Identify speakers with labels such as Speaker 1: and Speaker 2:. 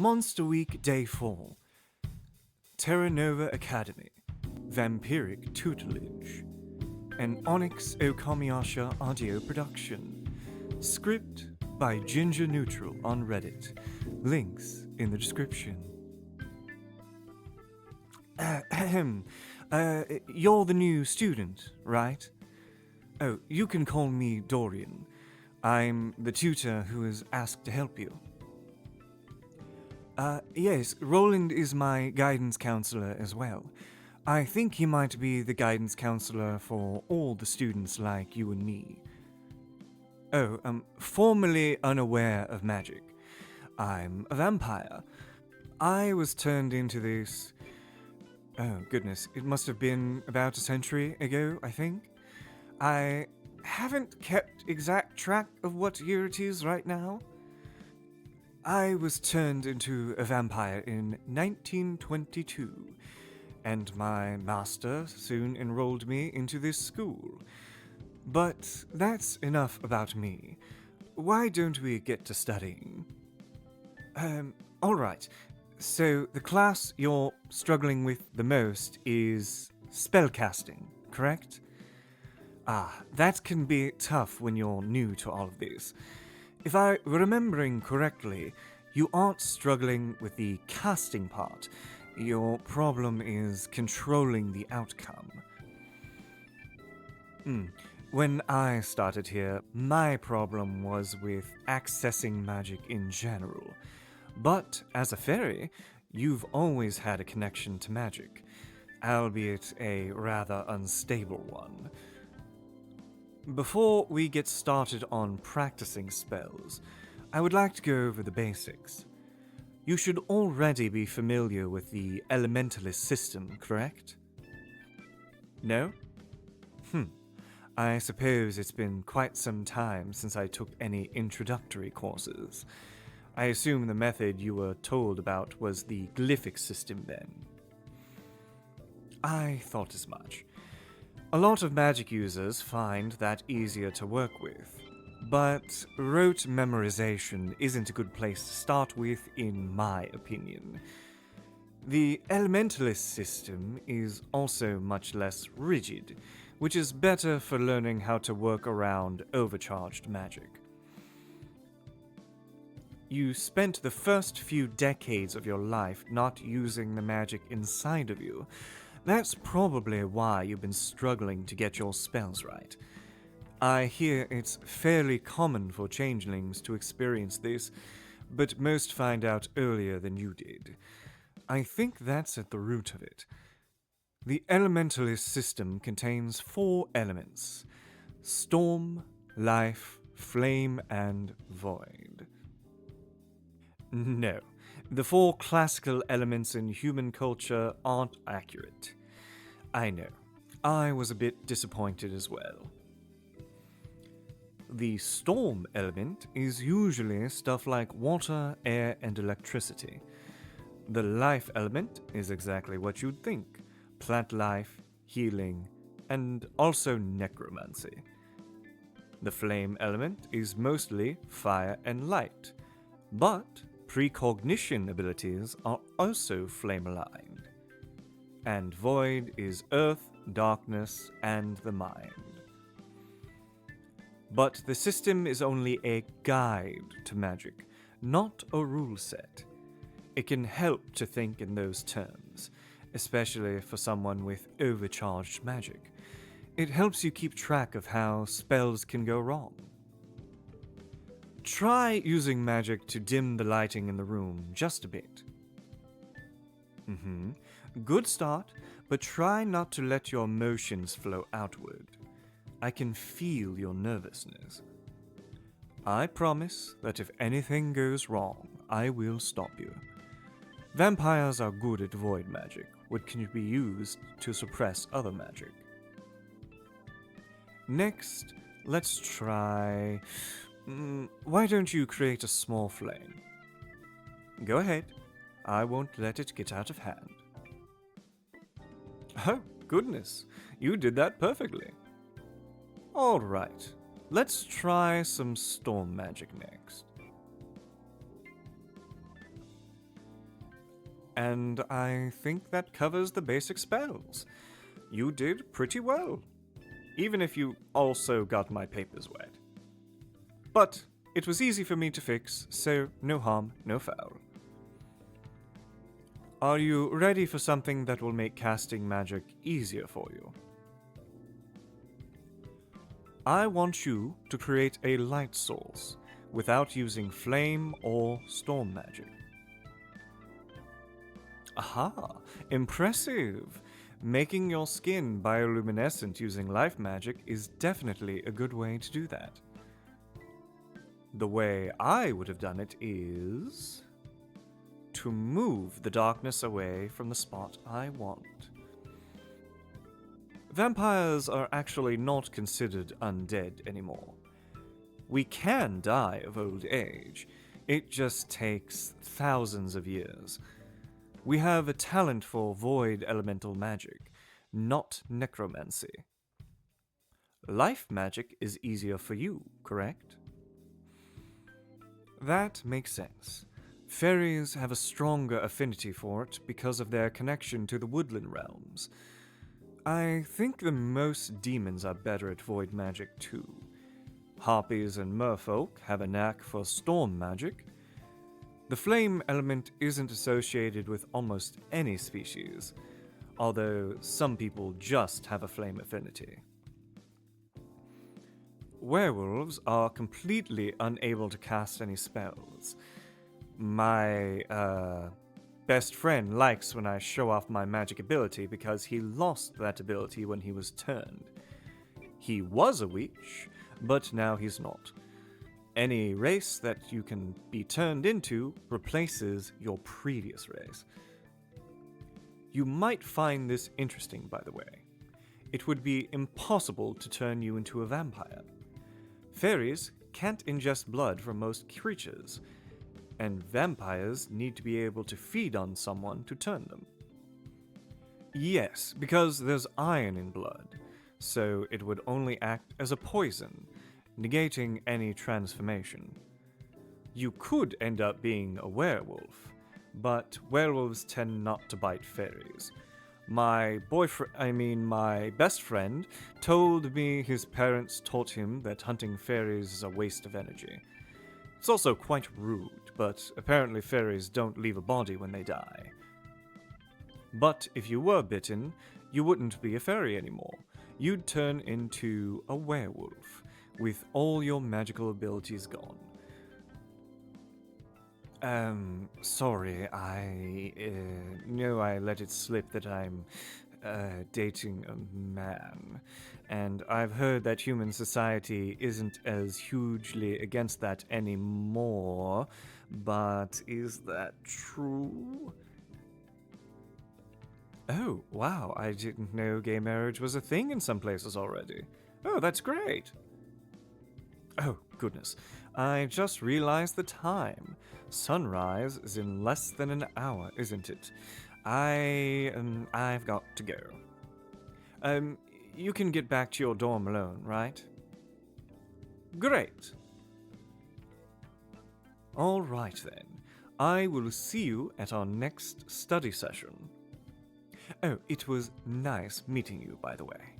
Speaker 1: Monster Week Day 4. Terra Academy. Vampiric Tutelage. An Onyx Okamiyasha audio production. Script by Ginger Neutral on Reddit. Links in the description. You're the new student, right? Oh, you can call me Dorian. I'm the tutor who is asked to help you. Yes, Roland is my guidance counselor as well. I think he might be the guidance counselor for all the students like you and me. Oh, formerly unaware of magic. I'm a vampire. I was turned into this... Oh, goodness, it must have been about a century ago, I think. I haven't kept exact track of what year it is right now. I was turned into a vampire in 1922, and my master soon enrolled me into this school. But that's enough about me. Why don't we get to studying? Alright. So the class you're struggling with the most is spellcasting, correct? That can be tough when you're new to all of this. If I'm remembering correctly, you aren't struggling with the casting part. Your problem is controlling the outcome. When I started here, my problem was with accessing magic in general. But as a fairy, you've always had a connection to magic, albeit a rather unstable one. Before we get started on practicing spells, I would like to go over the basics. You should already be familiar with the elementalist system, correct? No? I suppose it's been quite some time since I took any introductory courses. I assume the method you were told about was the glyphic system then. I thought as much. A lot of magic users find that easier to work with, but rote memorization isn't a good place to start with, in my opinion. The elementalist system is also much less rigid, which is better for learning how to work around overcharged magic. You spent the first few decades of your life not using the magic inside of you. That's probably why you've been struggling to get your spells right. I hear it's fairly common for changelings to experience this, but most find out earlier than you did. I think that's at the root of it. The elementalist system contains 4 elements: storm, life, flame, and void. No. The 4 classical elements in human culture aren't accurate. I know. I was a bit disappointed as well. The storm element is usually stuff like water, air, and electricity. The life element is exactly what you'd think: plant life, healing, and also necromancy. The flame element is mostly fire and light, but precognition abilities are also flame-aligned. And void is earth, darkness, and the mind. But the system is only a guide to magic, not a rule set. It can help to think in those terms, especially for someone with overcharged magic. It helps you keep track of how spells can go wrong. Try using magic to dim the lighting in the room just a bit. Good start, but try not to let your emotions flow outward. I can feel your nervousness. I promise that if anything goes wrong, I will stop you. Vampires are good at void magic, which can be used to suppress other magic. Next, let's try... why don't you create a small flame? Go ahead. I won't let it get out of hand. Oh, goodness. You did that perfectly. Alright. Let's try some storm magic next. And I think that covers the basic spells. You did pretty well, even if you also got my papers wet. But it was easy for me to fix, so no harm, no foul. Are you ready for something that will make casting magic easier for you? I want you to create a light source without using flame or storm magic. Aha! Impressive! Making your skin bioluminescent using life magic is definitely a good way to do that. The way I would have done it is to move the darkness away from the spot I want. Vampires are actually not considered undead anymore. We can die of old age. It just takes thousands of years. We have a talent for void elemental magic, not necromancy. Life magic is easier for you, correct? That makes sense. Fairies have a stronger affinity for it because of their connection to the woodland realms. I think the most demons are better at void magic too. Harpies and merfolk have a knack for storm magic. The flame element isn't associated with almost any species, although some people just have a flame affinity. Werewolves are completely unable to cast any spells. My best friend likes when I show off my magic ability because he lost that ability when he was turned. He was a witch, but now he's not. Any race that you can be turned into replaces your previous race. You might find this interesting, by the way. It would be impossible to turn you into a vampire. Fairies can't ingest blood from most creatures, and vampires need to be able to feed on someone to turn them. Yes, because there's iron in blood, so it would only act as a poison, negating any transformation. You could end up being a werewolf, but werewolves tend not to bite fairies. My best friend told me his parents taught him that hunting fairies is a waste of energy. It's also quite rude, but apparently fairies don't leave a body when they die. But if you were bitten, you wouldn't be a fairy anymore. You'd turn into a werewolf, with all your magical abilities gone. Sorry, I know I let it slip that I'm dating a man, and I've heard that human society isn't as hugely against that anymore, but is that true? Oh, wow, I didn't know gay marriage was a thing in some places already. Oh, that's great. Oh, goodness. I just realized the time. Sunrise is in less than an hour, isn't it? I've got to go. You can get back to your dorm alone, right? Great. All right then. I will see you at our next study session. Oh, it was nice meeting you, by the way.